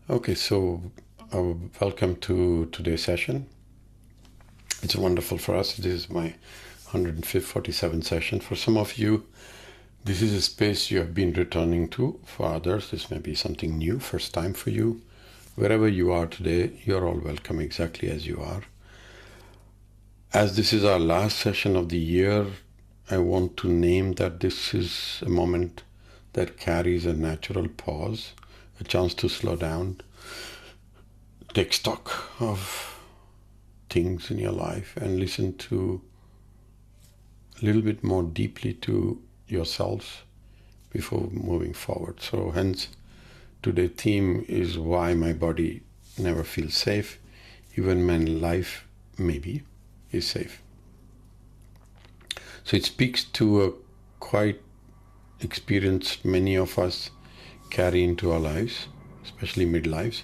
Okay, so welcome to today's session. It's wonderful for us. This is my 147th session. For some of you, this is a space you have been returning to. For others, this may be something new, first time for you. Wherever you are today, you're all welcome exactly as you are. As this is our last session of the year, I want to name that this is a moment that carries a natural pause, a chance to slow down, take stock of things in your life and listen to a little bit more deeply to yourselves before moving forward. So hence today's theme is why my body never feels safe, even when life maybe is safe. So it speaks to a quite experience many of us carry into our lives, especially midlives.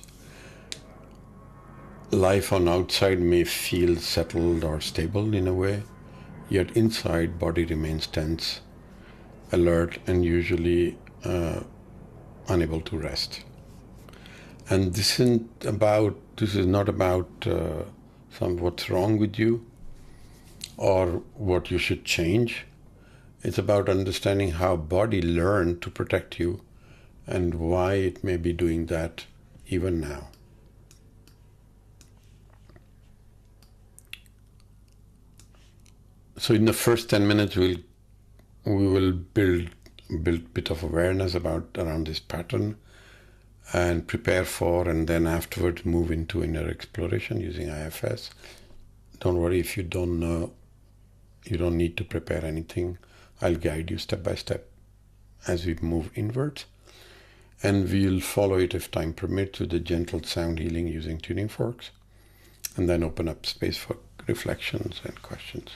Life on outside may feel settled or stable in a way, yet inside body remains tense, alert, and usually unable to rest. And this is not about what's wrong with you or what you should change. It's about understanding how body learned to protect you and why it may be doing that even now. So in the first 10 minutes, we will build bit of awareness around this pattern and prepare for, and then afterwards move into inner exploration using IFS. Don't worry if you don't know, you don't need to prepare anything. I'll guide you step by step as we move inwards. And we'll follow it if time permits with the gentle sound healing using tuning forks, and then open up space for reflections and questions.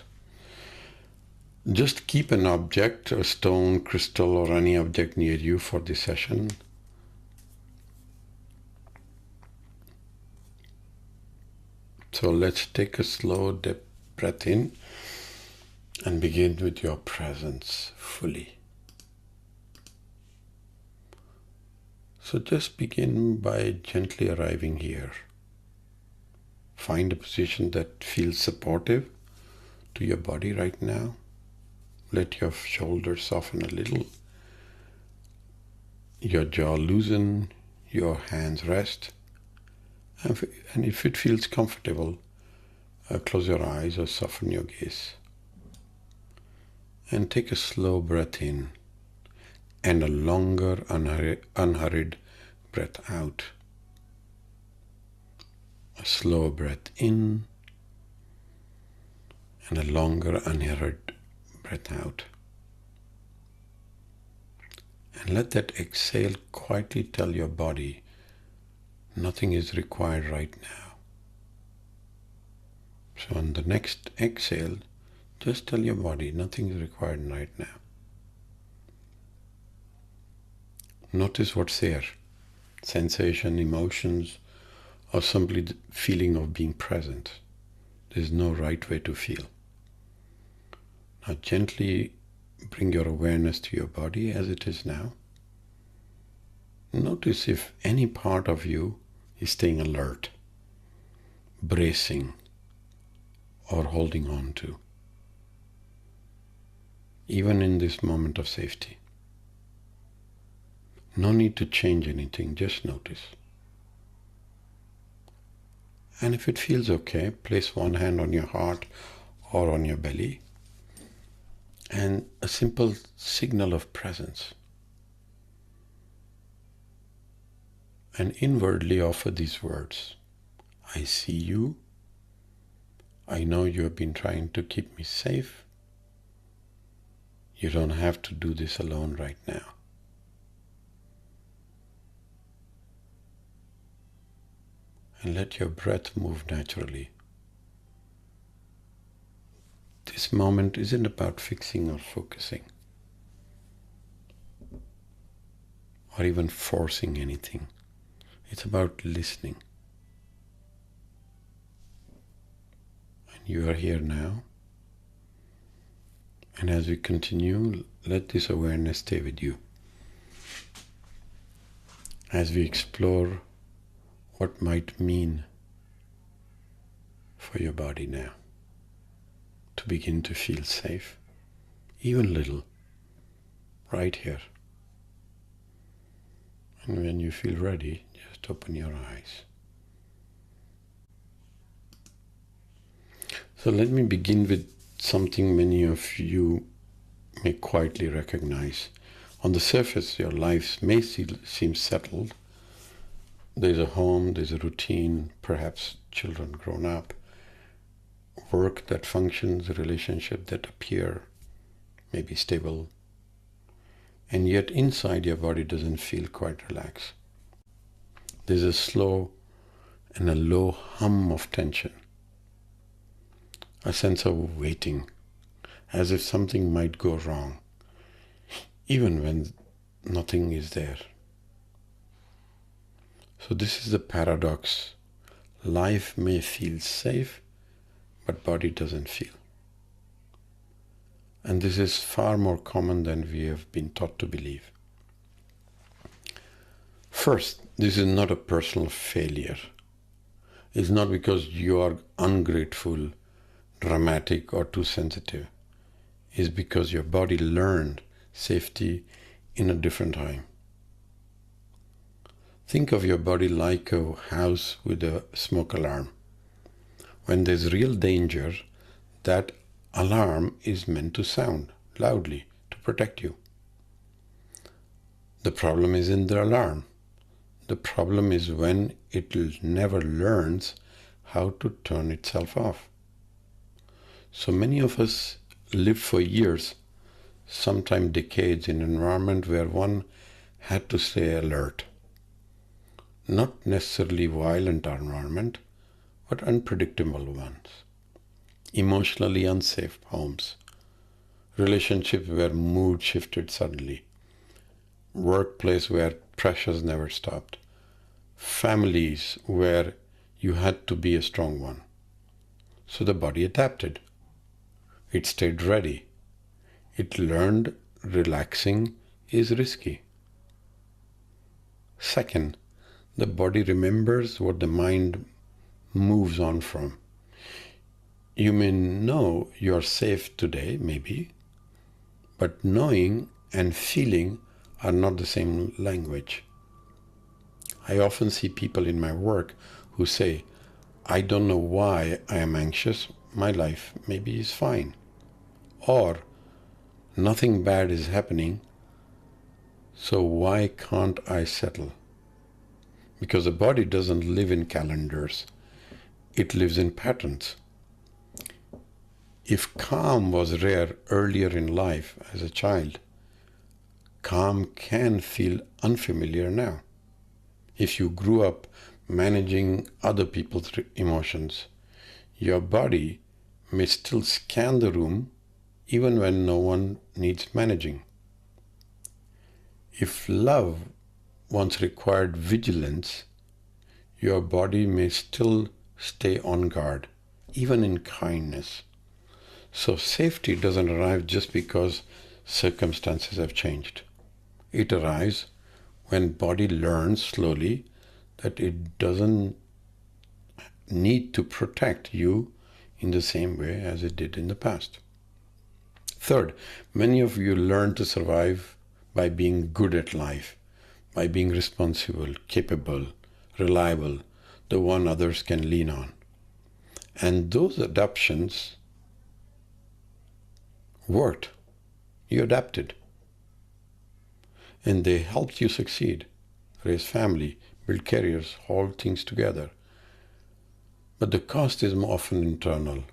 Just keep an object, a stone, crystal, or any object near you for this session. So let's take a slow deep breath in and begin with your presence fully. So just begin by gently arriving here. Find a position that feels supportive to your body right now. Let your shoulders soften a little, your jaw loosen, your hands rest. And if it feels comfortable, close your eyes or soften your gaze. And take a slow breath in and a longer, unhurried breath out. A slow breath in and a longer, unhurried breath out. And let that exhale quietly tell your body nothing is required right now. So on the next exhale, just tell your body nothing is required right now. Notice what's there. Sensation, emotions, or simply the feeling of being present. There's no right way to feel. Now gently bring your awareness to your body as it is now. Notice if any part of you is staying alert, bracing, or holding on to, even in this moment of safety. No need to change anything, just notice. And if it feels okay, place one hand on your heart or on your belly, and a simple signal of presence. And inwardly offer these words. I see you. I know you have been trying to keep me safe. You don't have to do this alone right now. And let your breath move naturally. This moment isn't about fixing or focusing, or even forcing anything. It's about listening. And you are here now. And as we continue, let this awareness stay with you. As we explore what might mean for your body now to begin to feel safe, even little, right here. And when you feel ready, just open your eyes. So let me begin with something many of you may quietly recognize. On the surface, your lives may seem settled. There's a home, there's a routine, perhaps children grown up, work that functions, a relationship that appear maybe stable. And yet inside your body doesn't feel quite relaxed. There's a slow and a low hum of tension. A sense of waiting, as if something might go wrong, even when nothing is there. So this is the paradox. Life may feel safe, but body doesn't feel. And this is far more common than we have been taught to believe. First, this is not a personal failure. It's not because you are ungrateful, dramatic, or too sensitive. It's because your body learned safety in a different time. Think of your body like a house with a smoke alarm. When there's real danger, that alarm is meant to sound loudly to protect you. The problem is in the alarm. The problem is when it never learns how to turn itself off. So many of us live for years, sometimes decades, in an environment where one had to stay alert. Not necessarily violent environment, but unpredictable ones. Emotionally unsafe homes. Relationships where mood shifted suddenly. Workplace where pressures never stopped. Families where you had to be a strong one. So the body adapted. It stayed ready. It learned relaxing is risky. Second, the body remembers what the mind moves on from. You may know you're safe today, maybe, but knowing and feeling are not the same language. I often see people in my work who say, I don't know why I am anxious, my life maybe is fine. Or, nothing bad is happening, so why can't I settle? Because the body doesn't live in calendars, it lives in patterns. If calm was rare earlier in life as a child, calm can feel unfamiliar now. If you grew up managing other people's emotions, your body may still scan the room even when no one needs managing. If love once required vigilance, your body may still stay on guard, even in kindness. So safety doesn't arrive just because circumstances have changed. It arrives when body learns slowly that it doesn't need to protect you in the same way as it did in the past. Third, many of you learn to survive by being good at life, by being responsible, capable, reliable, the one others can lean on. And those adaptations worked. You adapted. And they helped you succeed, raise family, build careers, hold things together. But the cost is often internal.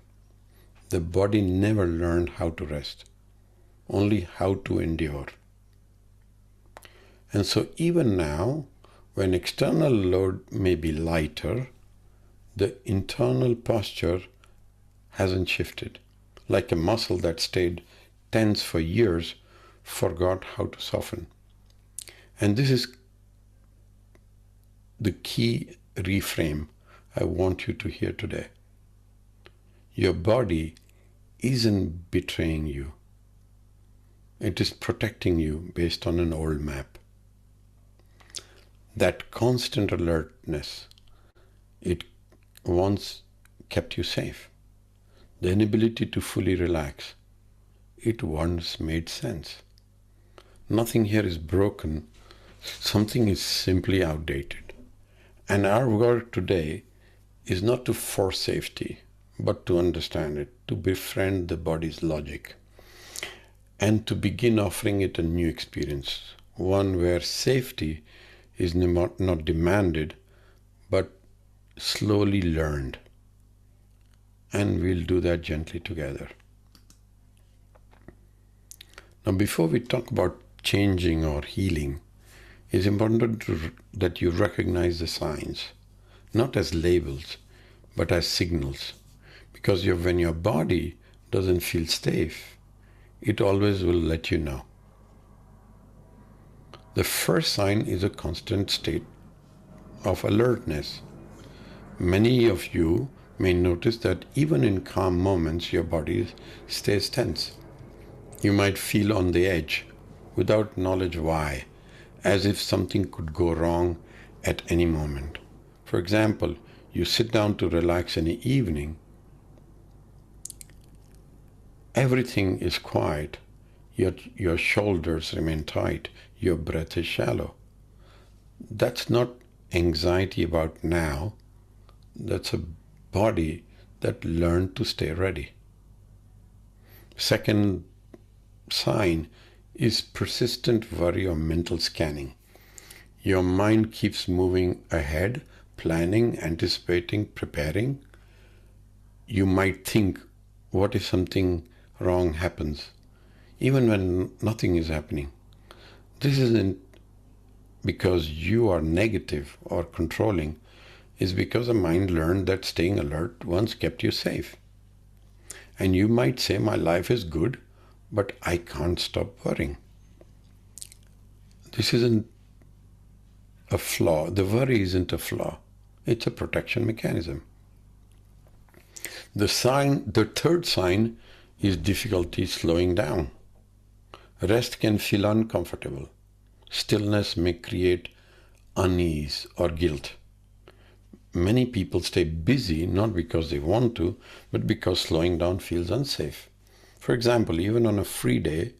The body never learned how to rest, only how to endure. And so even now, when external load may be lighter, the internal posture hasn't shifted. Like a muscle that stayed tense for years forgot how to soften. And this is the key reframe I want you to hear today. Your body isn't betraying you. It is protecting you based on an old map. That constant alertness, It once kept you safe. The inability to fully relax, it once made sense. Nothing here is broken. Something is simply outdated. And our work today is not to force safety, but to understand it, to befriend the body's logic, and to begin offering it a new experience, one where safety is not demanded, but slowly learned. And we'll do that gently together. Now, before we talk about changing or healing, it's important that you recognize the signs, not as labels, but as signals. Because when your body doesn't feel safe, it always will let you know. The first sign is a constant state of alertness. Many of you may notice that even in calm moments, your body stays tense. You might feel on the edge without knowledge why, as if something could go wrong at any moment. For example, you sit down to relax in the evening. Everything is quiet, yet your shoulders remain tight, your breath is shallow. That's not anxiety about now, that's a body that learned to stay ready. Second sign is persistent worry or mental scanning. Your mind keeps moving ahead, planning, anticipating, preparing. You might think, what if something wrong happens, even when nothing is happening? This isn't because you are negative or controlling. It's because the mind learned that staying alert once kept you safe. And you might say, my life is good, but I can't stop worrying. This isn't a flaw. The worry isn't a flaw. It's a protection mechanism. The third sign is difficulty slowing down. Rest can feel uncomfortable. Stillness may create unease or guilt. Many people stay busy not because they want to, but because slowing down feels unsafe. For example, even on a free day,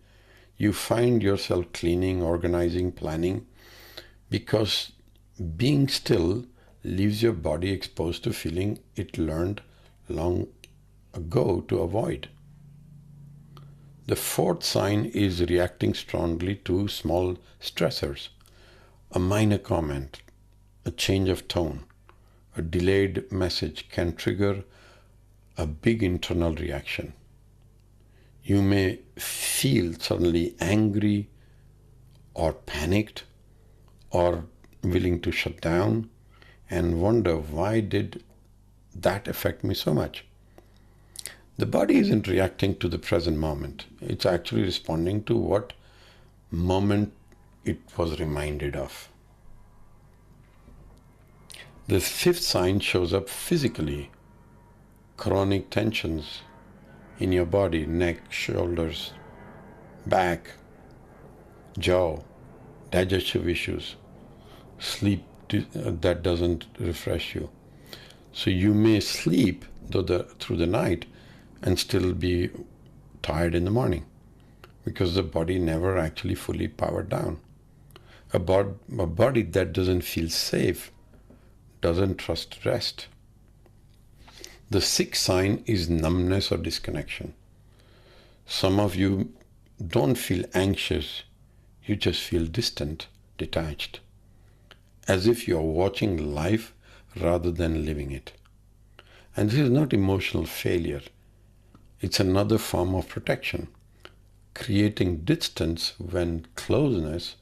you find yourself cleaning, organizing, planning, because being still leaves your body exposed to feeling it learned long ago to avoid. The fourth sign is reacting strongly to small stressors. A minor comment, a change of tone, a delayed message can trigger a big internal reaction. You may feel suddenly angry or panicked or willing to shut down and wonder, why did that affect me so much? The body isn't reacting to the present moment. It's actually responding to what moment it was reminded of. The fifth sign shows up physically. Chronic tensions in your body, neck, shoulders, back, jaw, digestive issues, sleep that doesn't refresh you. So you may sleep through the night and still be tired in the morning because the body never actually fully powered down. A body that doesn't feel safe doesn't trust rest. The sixth sign is numbness or disconnection. Some of you don't feel anxious, you just feel distant, detached, as if you're watching life rather than living it. And this is not emotional failure. It's another form of protection, creating distance when closeness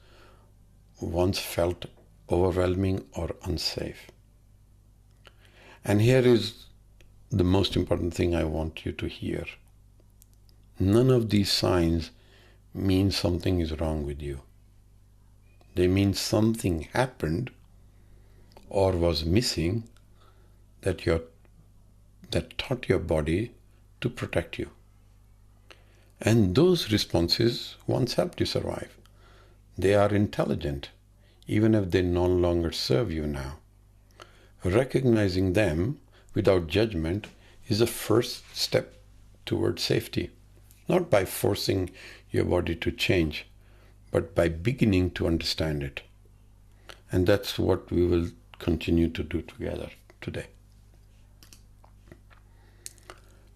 once felt overwhelming or unsafe. And here is the most important thing I want you to hear. None of these signs mean something is wrong with you. They mean something happened or was missing that taught your body to protect you. And those responses once helped you survive. They are intelligent, even if they no longer serve you now. Recognizing them without judgment is the first step towards safety. Not by forcing your body to change, but by beginning to understand it. And that's what we will continue to do together today.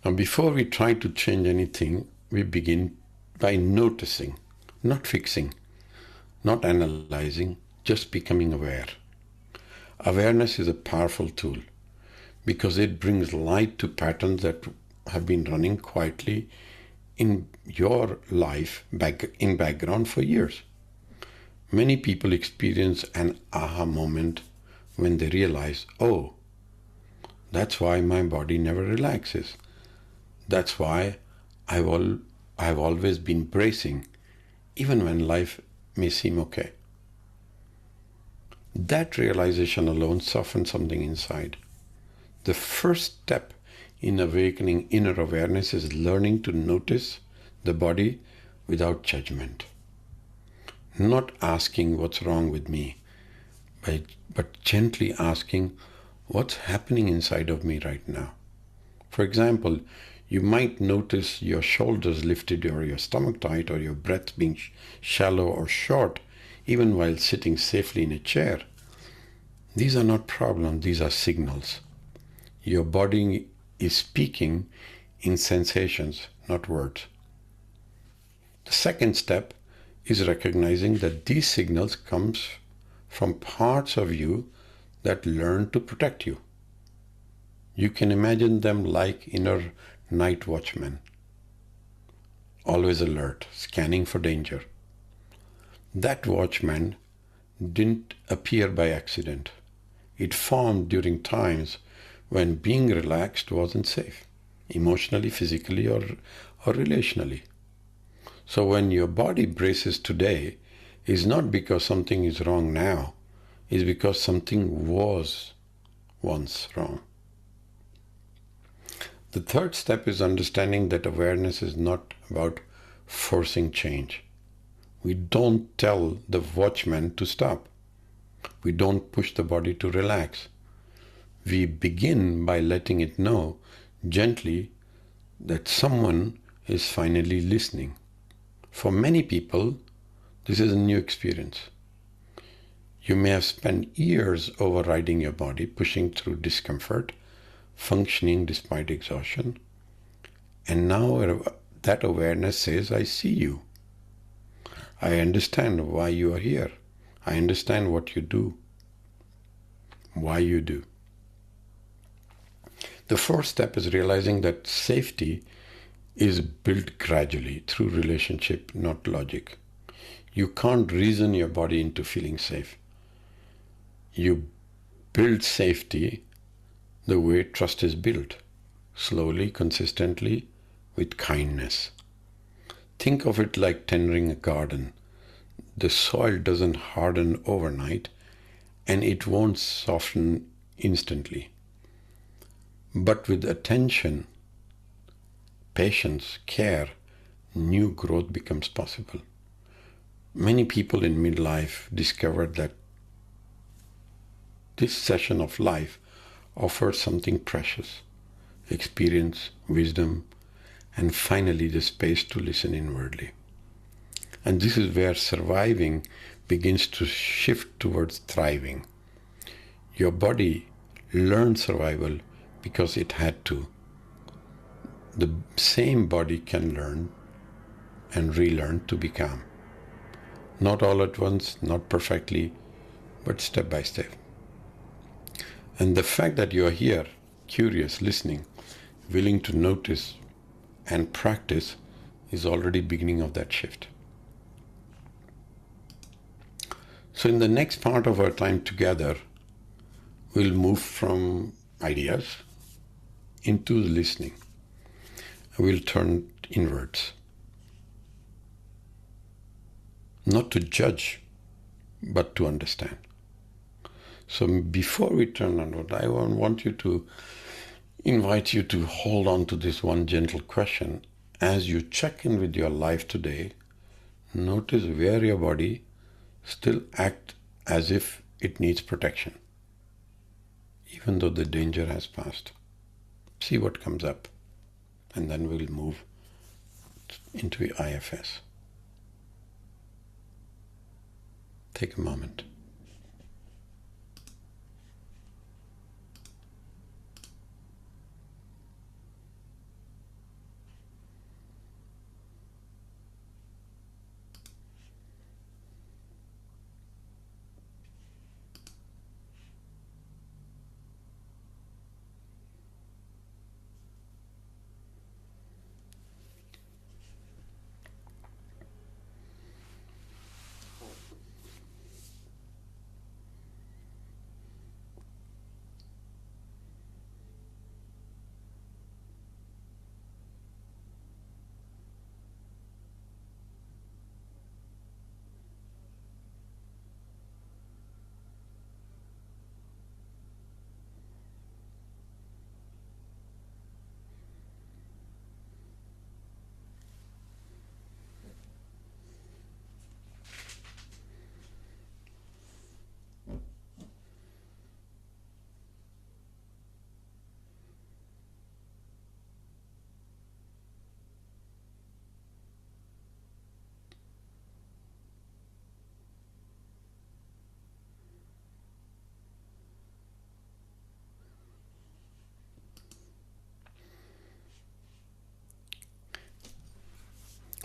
Now, before we try to change anything, we begin by noticing, not fixing, not analyzing, just becoming aware. Awareness is a powerful tool because it brings light to patterns that have been running quietly in your life in background for years. Many people experience an aha moment when they realize, oh, that's why my body never relaxes. That's why I've always been bracing, even when life may seem okay. That realization alone softens something inside. The first step in awakening inner awareness is learning to notice the body without judgment. Not asking what's wrong with me, but gently asking what's happening inside of me right now. For example, you might notice your shoulders lifted or your stomach tight or your breath being shallow or short, even while sitting safely in a chair. These are not problems, these are signals. Your body is speaking in sensations, not words. The second step is recognizing that these signals come from parts of you that learn to protect you. You can imagine them like inner night watchmen, always alert, scanning for danger. That watchman didn't appear by accident. It formed during times when being relaxed wasn't safe, emotionally, physically, or relationally. So when your body braces today, it's not because something is wrong now, it's because something was once wrong. The third step is understanding that awareness is not about forcing change. We don't tell the watchman to stop. We don't push the body to relax. We begin by letting it know gently that someone is finally listening. For many people, this is a new experience. You may have spent years overriding your body, pushing through discomfort, functioning despite exhaustion. And now that awareness says, I see you. I understand why you are here. I understand what you do, why you do. The fourth step is realizing that safety is built gradually through relationship, not logic. You can't reason your body into feeling safe. You build safety the way trust is built, slowly, consistently, with kindness. Think of it like tendering a garden. The soil doesn't harden overnight, and it won't soften instantly. But with attention, patience, care, new growth becomes possible. Many people in midlife discovered that this session of life offers something precious: experience, wisdom, and finally the space to listen inwardly. And this is where surviving begins to shift towards thriving. Your body learned survival because it had to. The same body can learn and relearn to be calm. Not all at once, not perfectly, but step by step. And the fact that you are here, curious, listening, willing to notice and practice is already beginning of that shift. So in the next part of our time together, we'll move from ideas into listening. We'll turn inwards. Not to judge, but to understand. So before we turn onward, I invite you to hold on to this one gentle question. As you check in with your life today, notice where your body still acts as if it needs protection. even though the danger has passed. See what comes up, and then we'll move into IFS. Take a moment.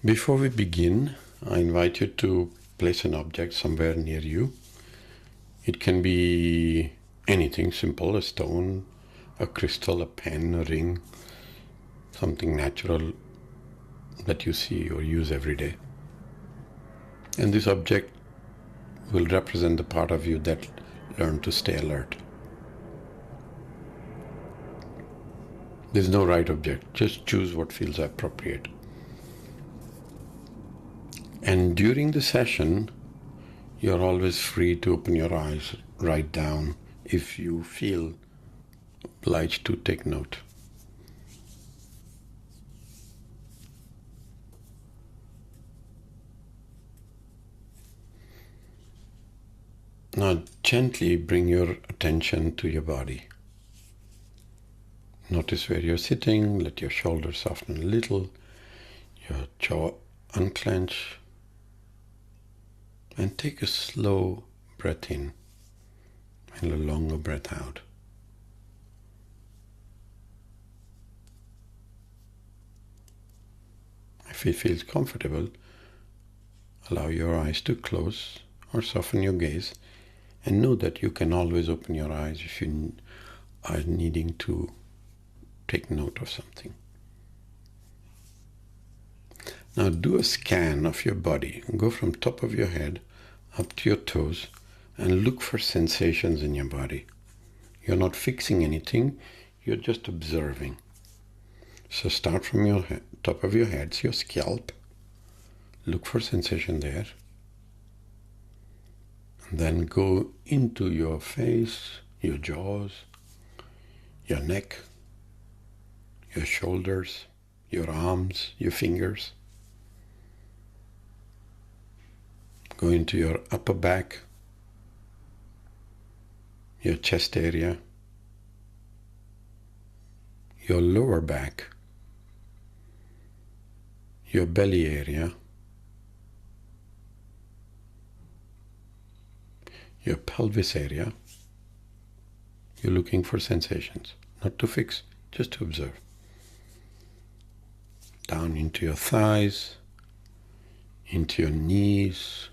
Before we begin, I invite you to place an object somewhere near you. It can be anything simple, a stone, a crystal, a pen, a ring, something natural that you see or use every day. And this object will represent the part of you that learned to stay alert. There's no right object, just choose what feels appropriate. And during the session, you're always free to open your eyes, write down if you feel obliged to take note. Now gently bring your attention to your body. Notice where you're sitting, let your shoulders soften a little, your jaw unclench, and take a slow breath in and a longer breath out. If it feels comfortable, allow your eyes to close or soften your gaze, and know that you can always open your eyes if you are needing to take note of something. Now do a scan of your body. Go from top of your head up to your toes and look for sensations in your body. You're not fixing anything, you're just observing. So start from your top of your head, your scalp. Look for sensation there. And then go into your face, your jaws, your neck, your shoulders, your arms, your fingers. Go into your upper back, your chest area, your lower back, your belly area, your pelvis area. You're looking for sensations, not to fix, just to observe. Down into your thighs, into your knees,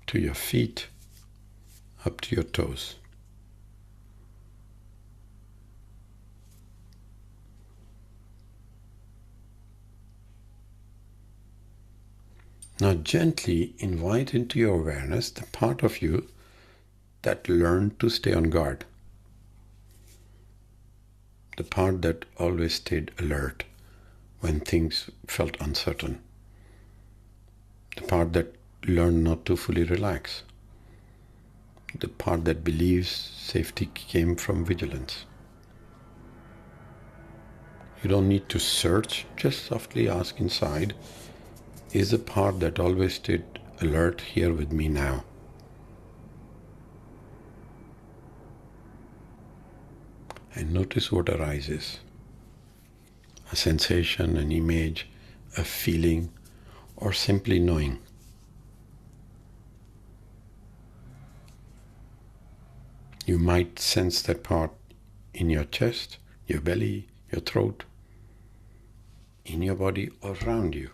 to your feet, up to your toes. Now gently invite into your awareness the part of you that learned to stay on guard. The part that always stayed alert when things felt uncertain. The part that learned not to fully relax. The part that believes safety came from vigilance. You don't need to search, just softly ask inside, is the part that always stayed alert here with me now? and notice what arises. A sensation, an image, a feeling, or simply knowing. You might sense that part in your chest, your belly, your throat, in your body or around you.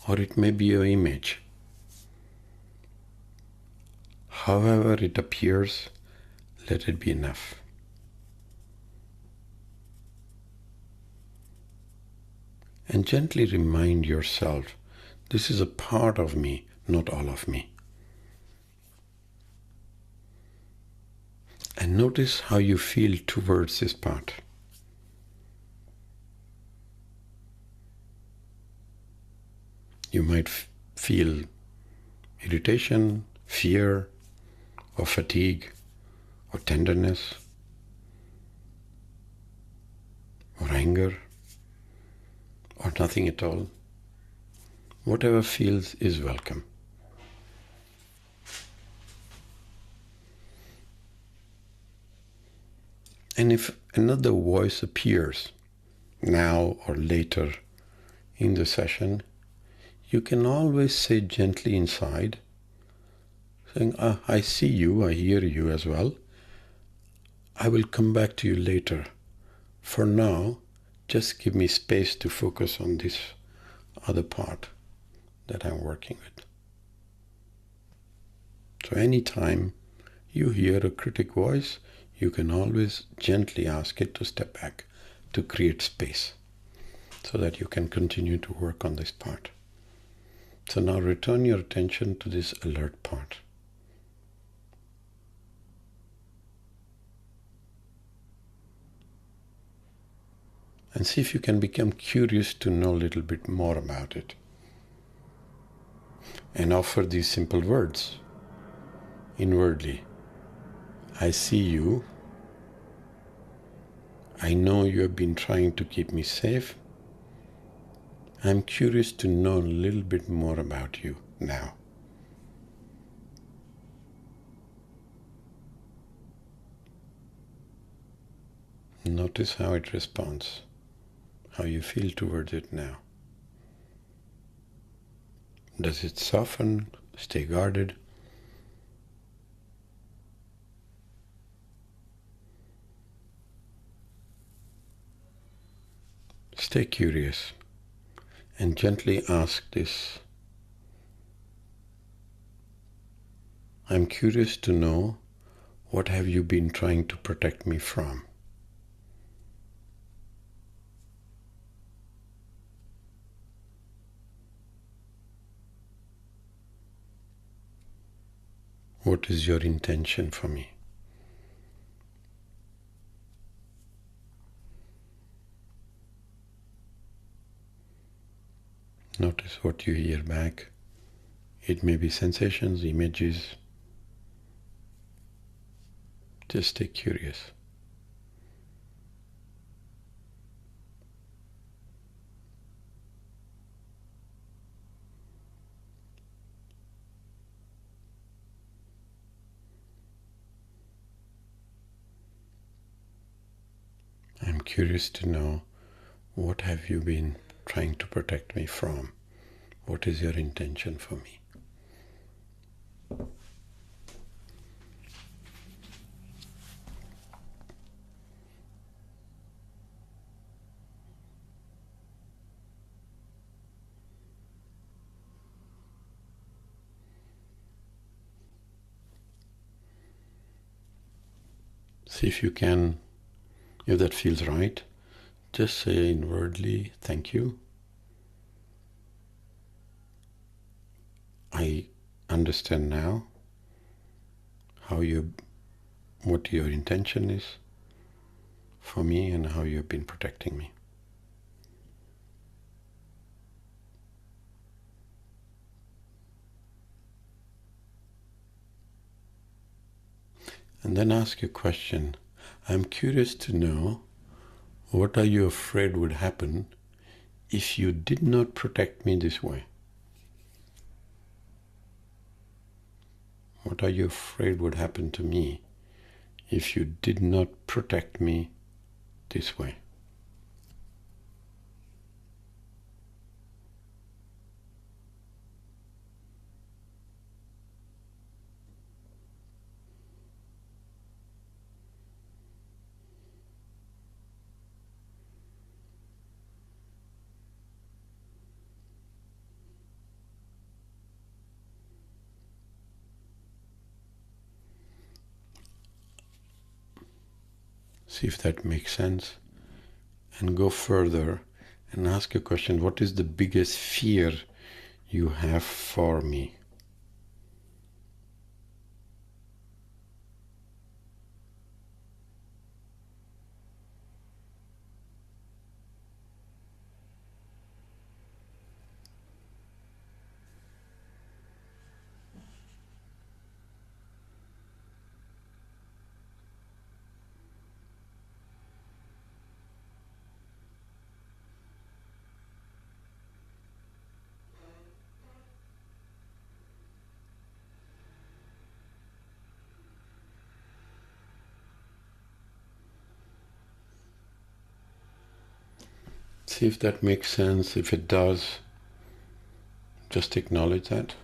Or it may be your image. However it appears, let it be enough. And gently remind yourself, this is a part of me, not all of me. And notice how you feel towards this part. You might feel irritation, fear, or fatigue, or tenderness, or anger, or nothing at all. Whatever feels is welcome. And if another voice appears now or later in the session, you can always say gently inside, saying, I see you, I hear you as well. I will come back to you later. For now, just give me space to focus on this other part that I'm working with. So anytime you hear a critic voice, you can always gently ask it to step back, to create space, so that you can continue to work on this part. So now return your attention to this alert part. And see if you can become curious to know a little bit more about it. And offer these simple words inwardly. I see you. I know you have been trying to keep me safe. I'm curious to know a little bit more about you now. Notice how it responds, how you feel towards it now. Does it soften, stay guarded? Stay curious and gently ask this. I'm curious to know, what have you been trying to protect me from? What is your intention for me? Notice what you hear back. It may be sensations, images. Just stay curious. I'm curious to know, what have you been trying to protect me from? What is your intention for me? See if you can, if that feels right, just say inwardly, thank you. I understand now what your intention is for me and how you've been protecting me. And then ask a question. I'm curious to know, what are you afraid would happen if you did not protect me this way? What are you afraid would happen to me if you did not protect me this way? See if that makes sense. And go further and ask a question. What is the biggest fear you have for me? See if that makes sense. If it does, just acknowledge that.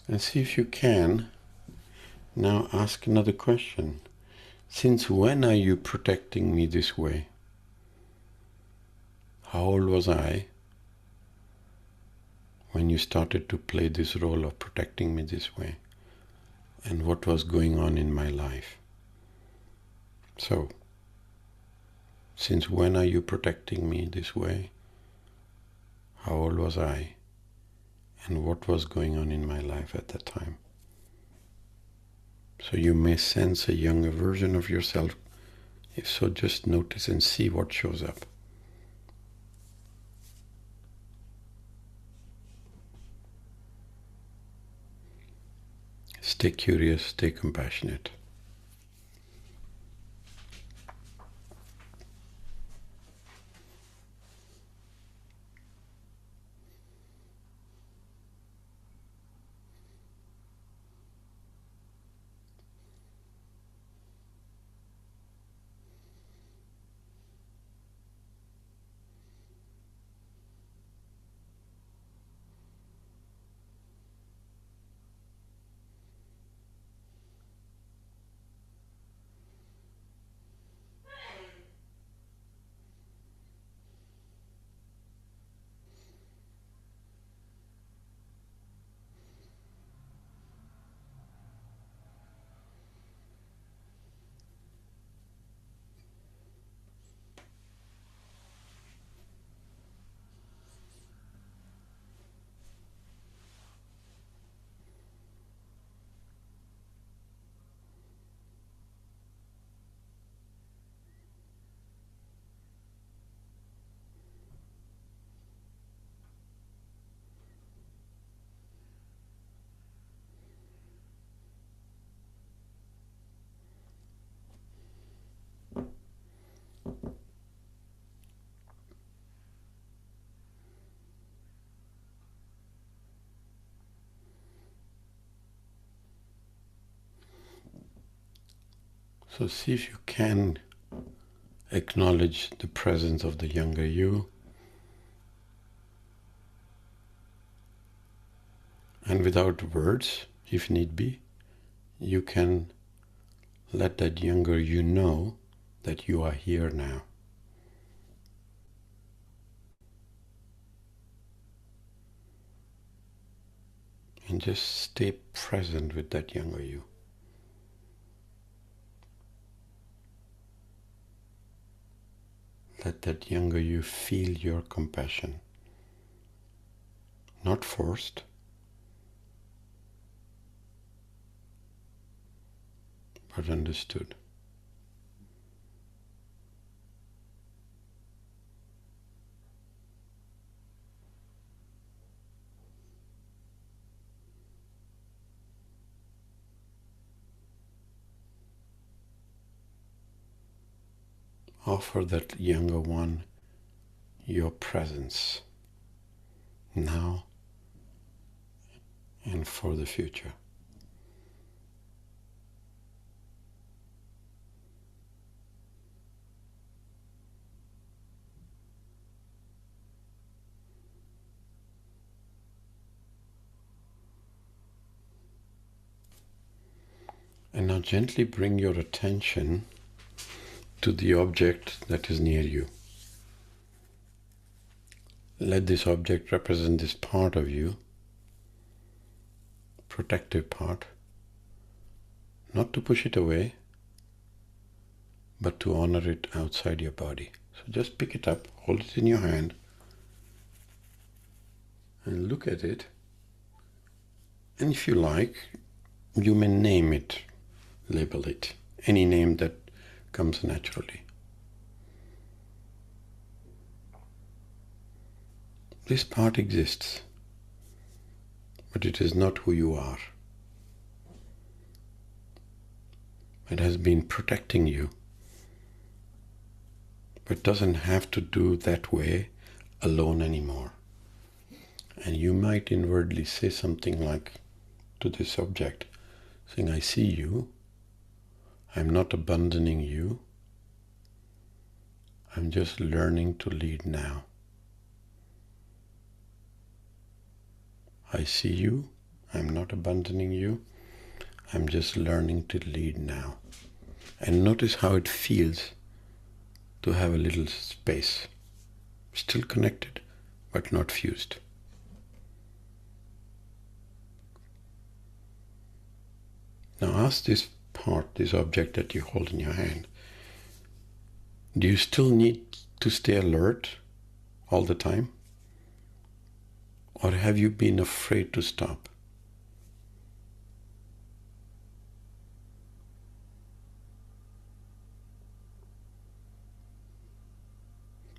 And see if you can now ask another question. Since when are you protecting me this way? How old was I when you started to play this role of protecting me this way? And what was going on in my life? So, since when are you protecting me this way? How old was I? And what was going on in my life at that time? So you may sense a younger version of yourself. If so, just notice and see what shows up. Stay curious, stay compassionate. So see if you can acknowledge the presence of the younger you, and without words, if need be, you can let that younger you know that you are here now. And just stay present with that younger you. Let that younger you feel your compassion. Not forced, but understood. Offer that younger one your presence now and for the future. And now gently bring your attention to the object that is near you. Let this object represent this part of you, protective part, not to push it away, but to honor it outside your body. So just pick it up, hold it in your hand, and look at it. And if you like, you may name it, label it, any name that comes naturally. This part exists, but it is not who you are. It has been protecting you, but doesn't have to do that way alone anymore. And you might inwardly say something like to this object, saying, I see you, I'm not abandoning you, I'm just learning to lead now. I see you, I'm not abandoning you, I'm just learning to lead now. And notice how it feels to have a little space, still connected, but not fused. Now ask this part, this object that you hold in your hand, do you still need to stay alert all the time? Or have you been afraid to stop?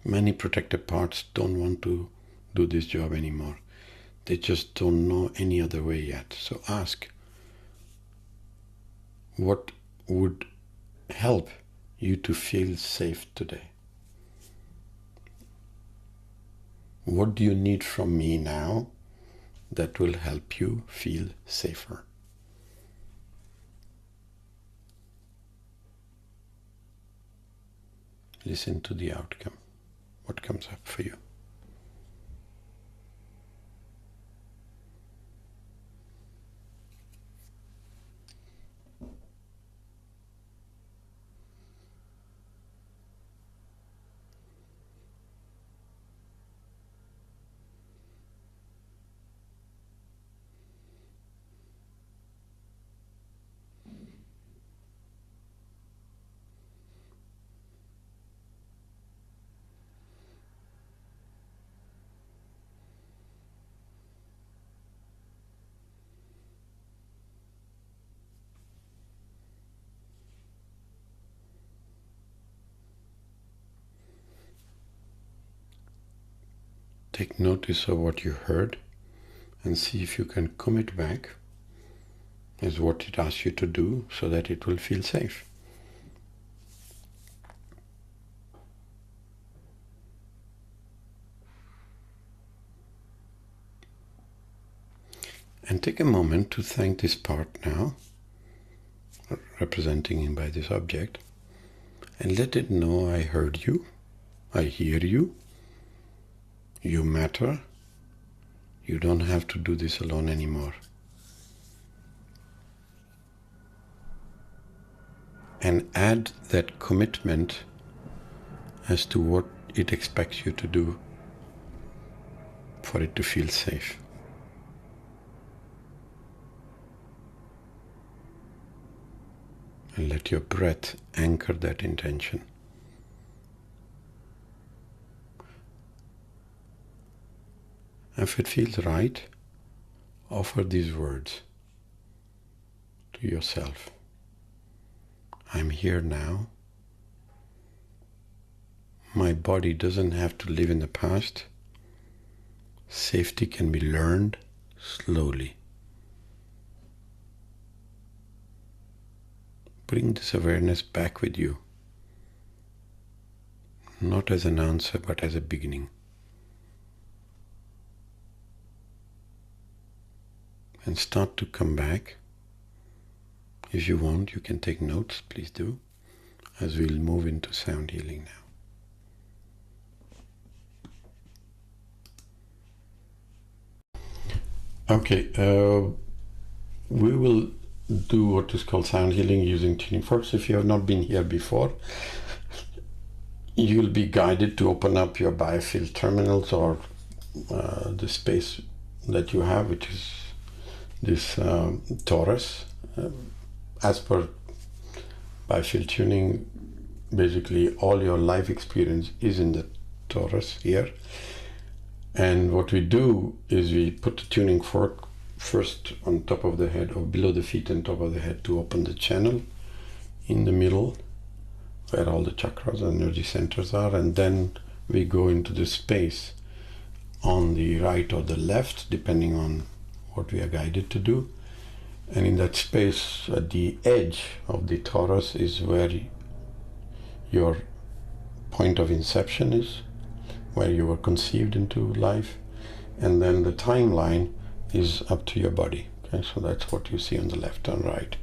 Many protective parts don't want to do this job anymore. They just don't know any other way yet. So ask, what would help you to feel safe today? What do you need from me now that will help you feel safer? Listen to the outcome. What comes up for you? Take notice of what you heard and see if you can commit back as what it asks you to do so that it will feel safe. And take a moment to thank this part now, representing him by this object, and let it know, I heard you, I hear you, you matter, you don't have to do this alone anymore. And add that commitment as to what it expects you to do for it to feel safe. And let your breath anchor that intention. If it feels right, offer these words to yourself. I'm here now. My body doesn't have to live in the past. Safety can be learned slowly. Bring this awareness back with you. not as an answer, but as a beginning. And start to come back. If you want, you can take notes, please do, as we'll move into sound healing now. Okay, we will do what is called sound healing using tuning forks. If you have not been here before, you'll be guided to open up your biofield terminals, or the space that you have, which is this torus. As per biofield tuning, basically all your life experience is in the torus here. And what we do is we put the tuning fork first on top of the head, or below the feet and top of the head, to open the channel in the middle where all the chakras and energy centers are, and then we go into the space on the right or the left, depending on what we are guided to do. And in that space at the edge of the torus is where your point of inception is, where you were conceived into life, and then the timeline is up to your body. Okay, so that's what you see on the left and right.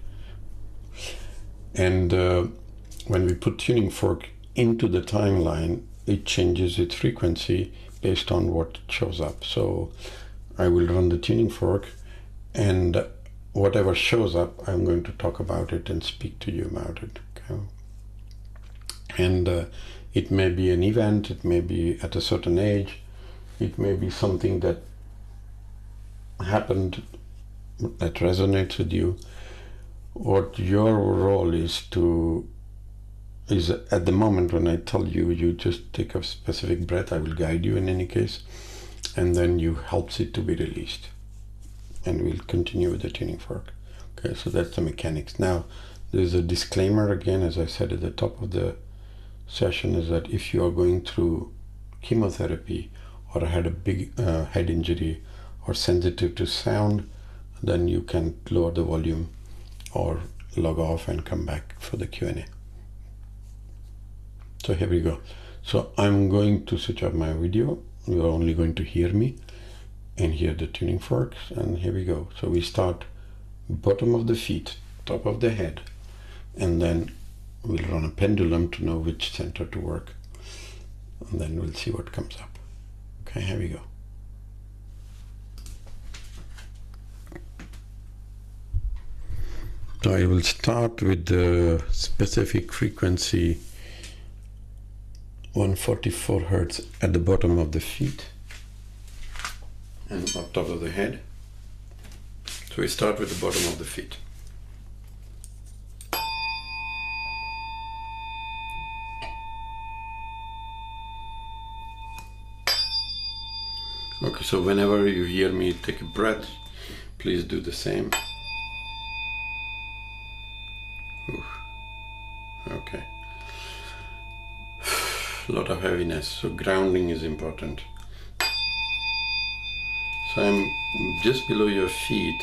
And when we put tuning fork into the timeline, it changes its frequency based on what shows up. So I will run the tuning fork, and whatever shows up, I'm going to talk about it and speak to you about it. Okay? And it may be an event, it may be at a certain age, it may be something that happened that resonates with you. What your role is at the moment when I tell you, you just take a specific breath. I will guide you in any case, and then you helps it to be released. And we'll continue with the tuning fork. Okay, so that's the mechanics. Now, there's a disclaimer again, as I said at the top of the session, is that if you are going through chemotherapy or had a big head injury or sensitive to sound, then you can lower the volume or log off and come back for the Q&A. So here we go. So I'm going to switch off my video. You are only going to hear me and hear the tuning forks, and here we go. So we start bottom of the feet, top of the head, and then we'll run a pendulum to know which center to work, and then we'll see what comes up. Okay, here we go. So I will start with the specific frequency 144 Hertz at the bottom of the feet and up top of the head. So we start with the bottom of the feet. Okay, so whenever you hear me take a breath, please do the same. Oof. Okay. A lot of heaviness, so grounding is important. So I'm just below your feet.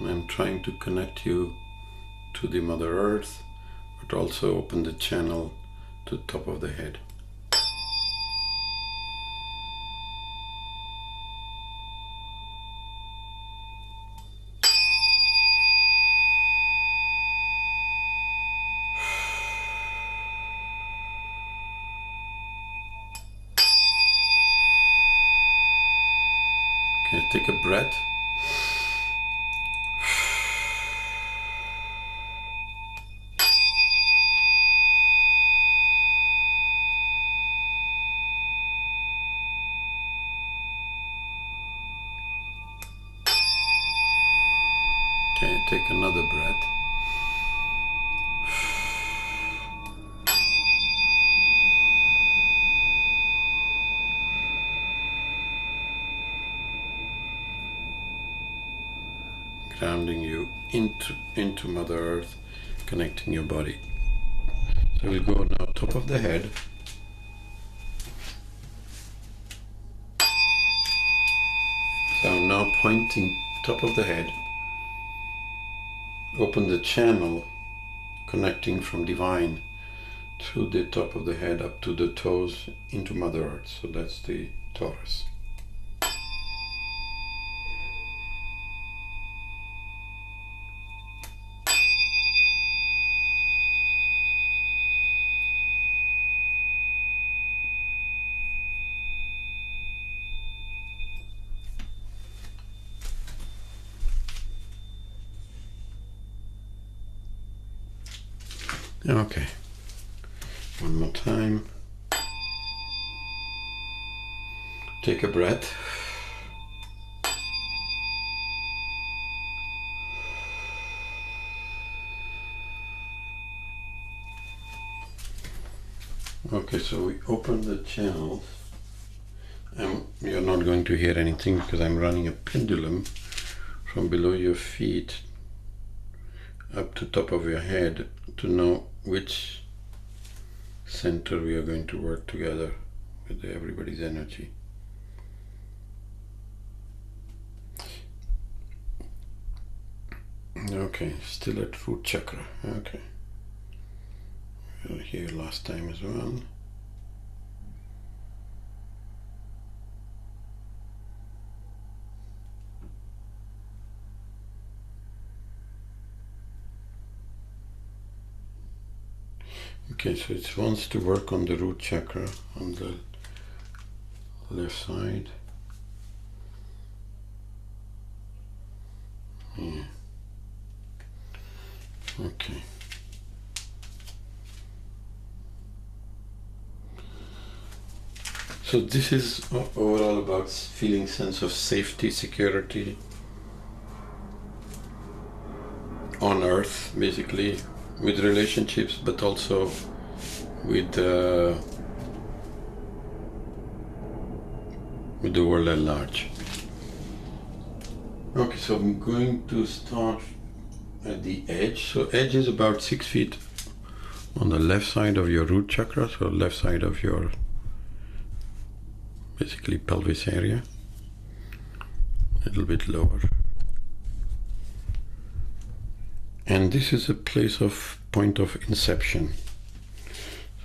I'm trying to connect you to the Mother Earth, but also open the channel to the top of the head. Okay, take a breath. Okay, take another breath. Grounding you into Mother Earth, connecting your body. So we'll go now top of the head. So I'm now pointing top of the head open the channel connecting from divine through the top of the head up to the toes into Mother Earth. So that's the torus. Okay, one more time. Take a breath. Okay, so we open the channel. You're not going to hear anything because I'm running a pendulum from below your feet up to top of your head to know which center we are going to work together with everybody's energy. Okay, still at root chakra. Okay, we were here last time as well. Okay, so it wants to work on the root chakra on the left side. Yeah. Okay. So this is overall about feeling sense of safety, security on Earth, basically, with relationships, but also with the world at large. Okay, so I'm going to start at the edge. So edge is about 6 feet on the left side of your root chakra, so left side of your basically pelvis area, a little bit lower. And this is a place of point of inception.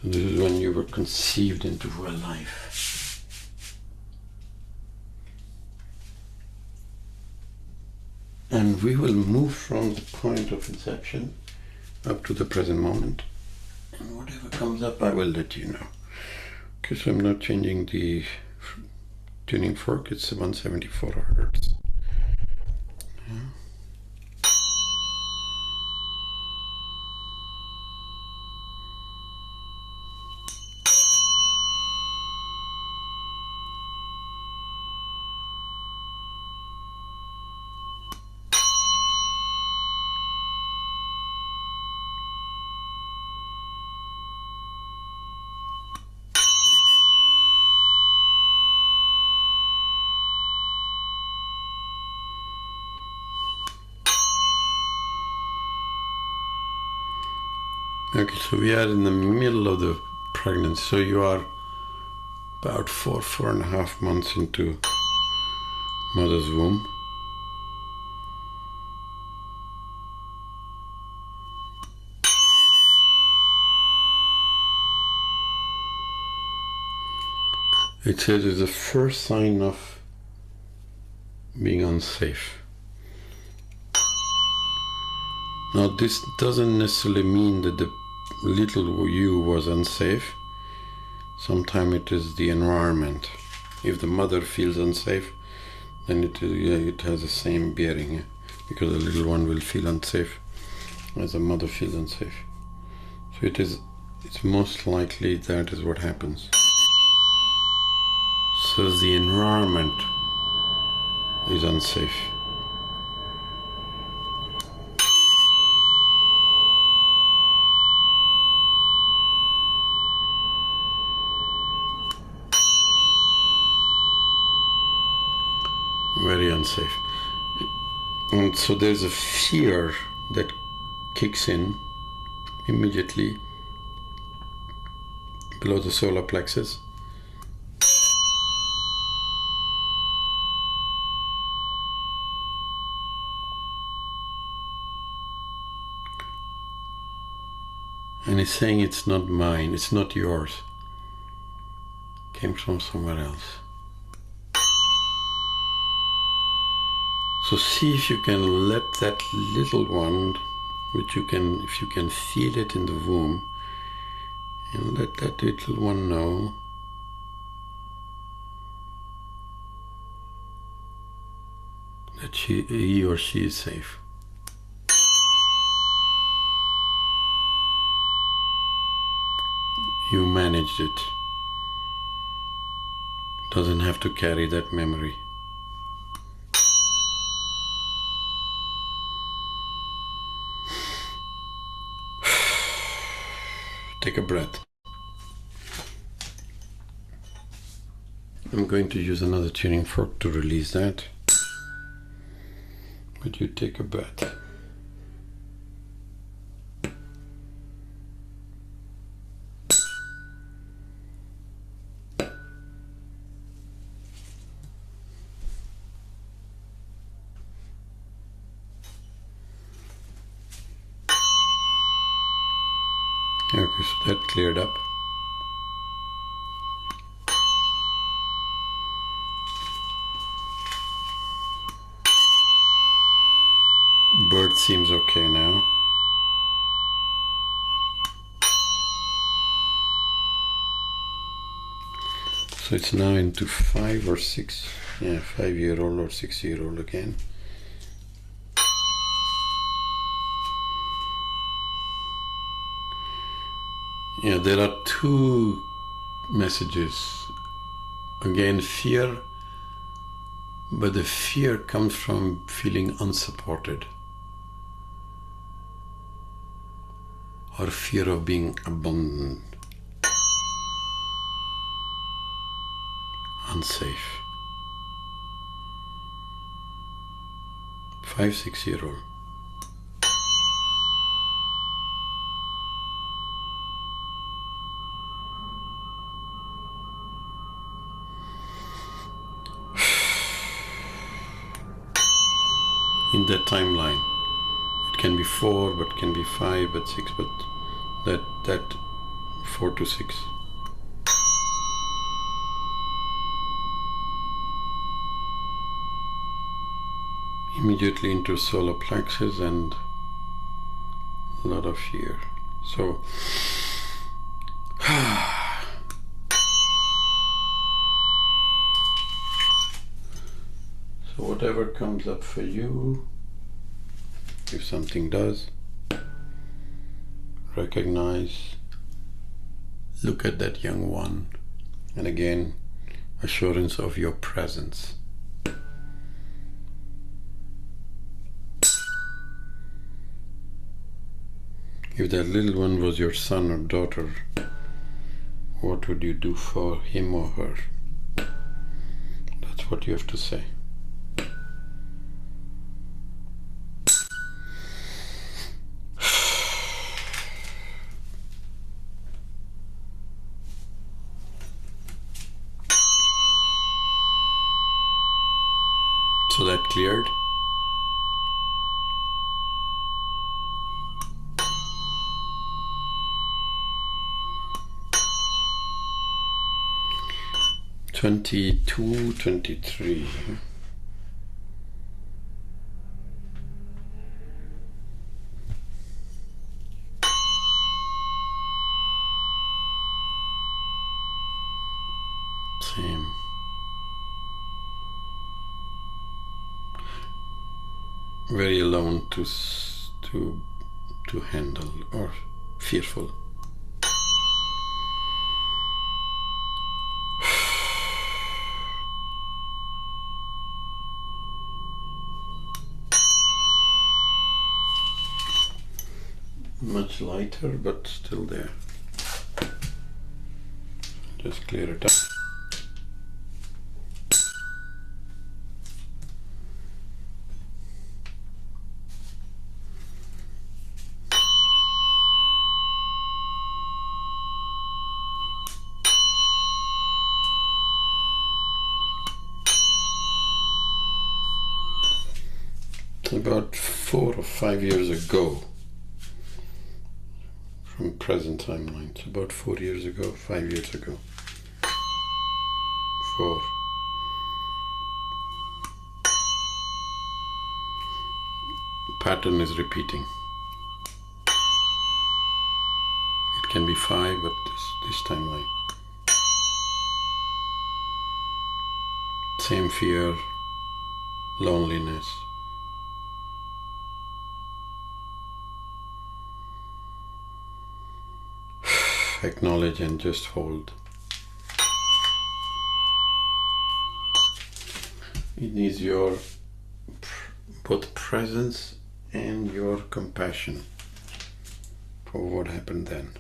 So this is when you were conceived into a life. And we will move from the point of inception up to the present moment. And whatever comes up, I will let you know. Okay, so I'm not changing the tuning fork, it's 174 Hertz. Yeah. Okay, so we are in the middle of the pregnancy. So you are about 4.5 months into mother's womb. It says it's the first sign of being unsafe. Now this doesn't necessarily mean that the little you was unsafe. Sometimes it is the environment. If the mother feels unsafe, then it has the same bearing, yeah? Because the little one will feel unsafe as the mother feels unsafe. So it's most likely that is what happens. So the environment is unsafe. Very unsafe. And so there's a fear that kicks in immediately below the solar plexus. And it's saying it's not mine, it's not yours. It came from somewhere else. So see if you can let that little one, which you can, if you can feel it in the womb, and let that little one know that he or she is safe. You managed it. Doesn't have to carry that memory. Take a breath. I'm going to use another tuning fork to release that. But you take a breath. Okay, so that cleared up. Bird seems okay now. So it's now into 5 or 6, 5-year-old or 6-year-old again. Yeah, there are two messages. Again, fear, but the fear comes from feeling unsupported or fear of being abandoned, unsafe. 5-6-year-old. In that timeline, it can be 4, but can be 5, but 6, but that 4 to 6. Immediately into solar plexus and a lot of fear. So so whatever comes up for you, if something does, recognize, look at that young one, and again, assurance of your presence. If that little one was your son or daughter, what would you do for him or her? That's what you have to say. So that cleared. (22, 23). Same. Very alone to handle, or fearful. Much lighter, but still there. Just clear it up. About 4 or 5 years ago, from present timeline. It's about 4 years ago, 5 years ago. 4. Pattern is repeating. It can be 5, but this timeline. Same fear, loneliness. Acknowledge and just hold. It needs your both presence and your compassion for what happened then.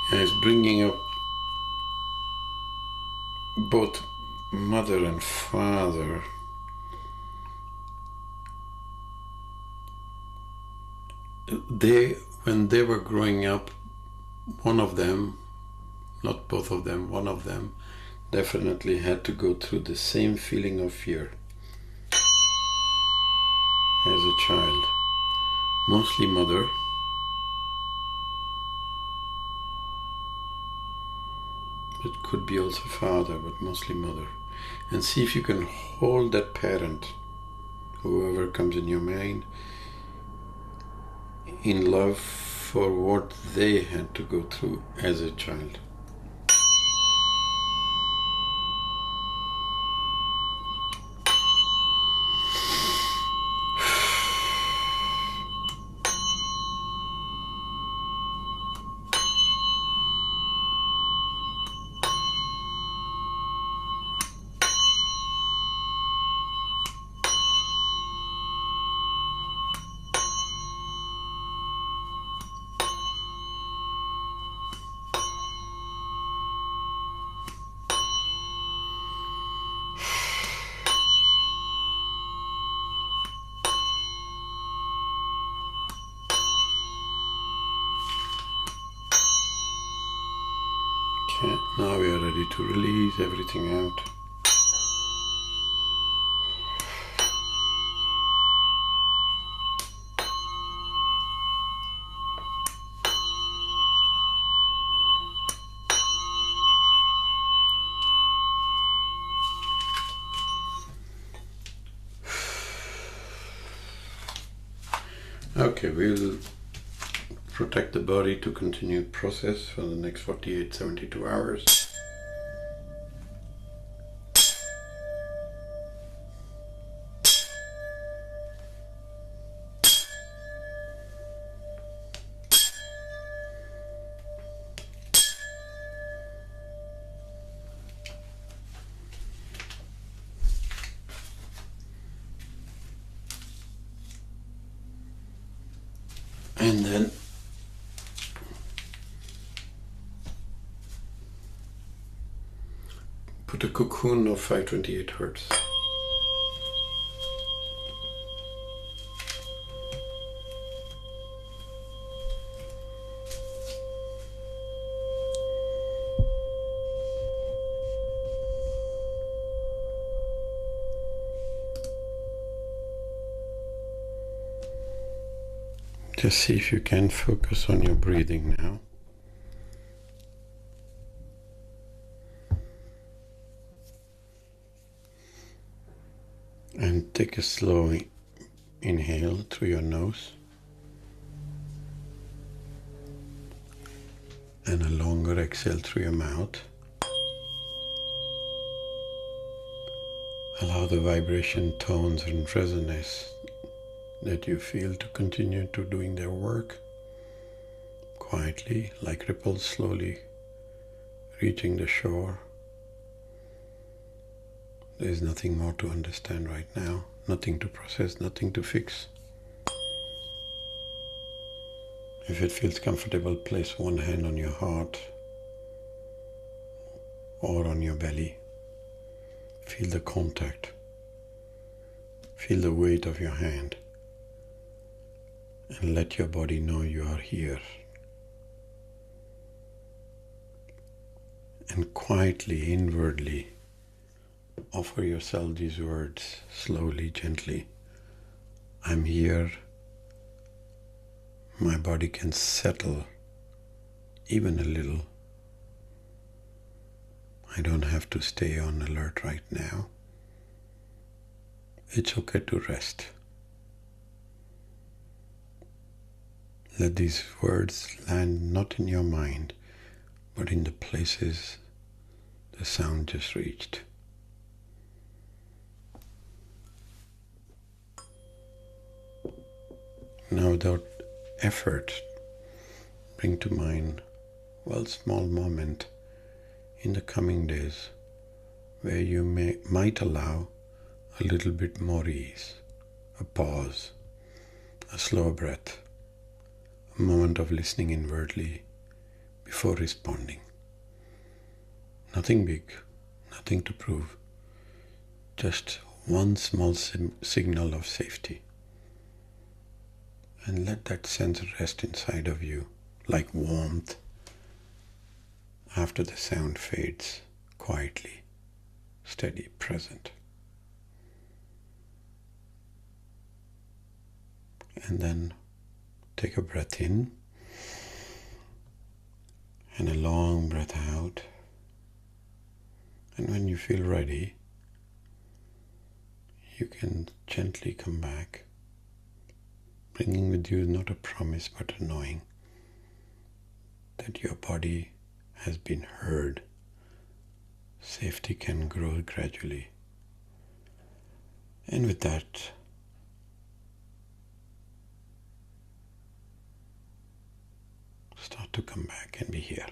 And it's bringing up both mother and father. When they were growing up, one of them, not both of them, one of them definitely had to go through the same feeling of fear as a child. Mostly mother. It could be also father, but mostly mother. And see if you can hold that parent, whoever comes in your mind, in love for what they had to go through as a child. Okay, now we are ready to release everything out. Okay, we'll protect the body to continue process for the next 48, 72 hours. And then put a cocoon of 528 hertz. Just see if you can focus on your breathing now. And take a slow inhale through your nose and a longer exhale through your mouth. Allow the vibration, tones and resonance that you feel to continue to doing their work quietly, like ripples slowly reaching the shore. There is nothing more to understand right now, nothing to process, nothing to fix. If it feels comfortable, place one hand on your heart, or on your belly. Feel the contact. Feel the weight of your hand. And let your body know you are here. And quietly, inwardly, offer yourself these words slowly, gently. I'm here. My body can settle even a little. I don't have to stay on alert right now. It's okay to rest. Let these words land not in your mind, but in the places the sound just reached. Now, without effort, bring to mind a small moment in the coming days where you might allow a little bit more ease, a pause, a slower breath, a moment of listening inwardly before responding. Nothing big, nothing to prove, just one small signal of safety. And let that sense rest inside of you like warmth after the sound fades, quietly, steady, present. And then take a breath in and a long breath out. And when you feel ready, you can gently come back, bringing with you not a promise but a knowing that your body has been heard. Safety can grow gradually. And with that, start to come back and be here.